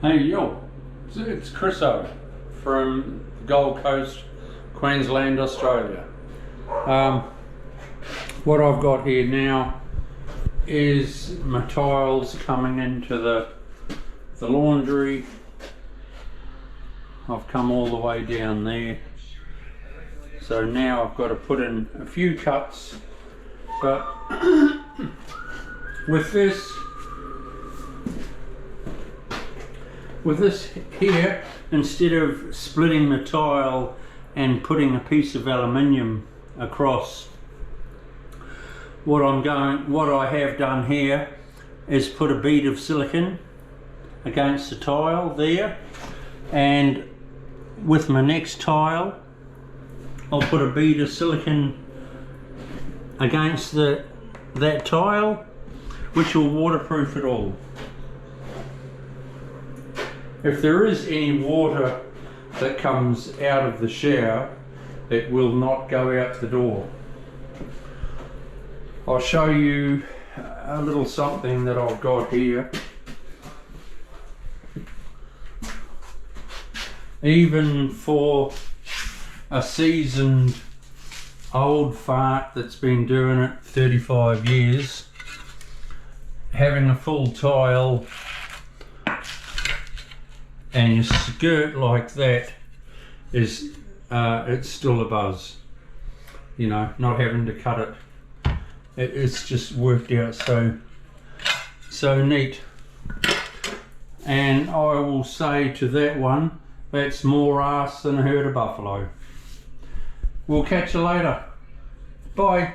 Hey yo, it's Chris O from the Gold Coast, Queensland, Australia. What I've got here now is my tiles coming into the laundry. I've come all the way down there, so now I've got to put in a few cuts, but with this here, instead of splitting the tile and putting a piece of aluminium across, what I have done here is put a bead of silicone against the tile there, and with my next tile I'll put a bead of silicone against that tile, which will waterproof it all. If there is any water that comes out of the shower, it will not go out the door. I'll show you a little something that I've got here. Even for a seasoned old fart that's been doing it 35 years, having a full tile and your skirt like that is it's still a buzz, you know, not having to cut it. It's just worked out so neat. And I will say to that one, that's more ass than a herd of buffalo. We'll catch you later. Bye.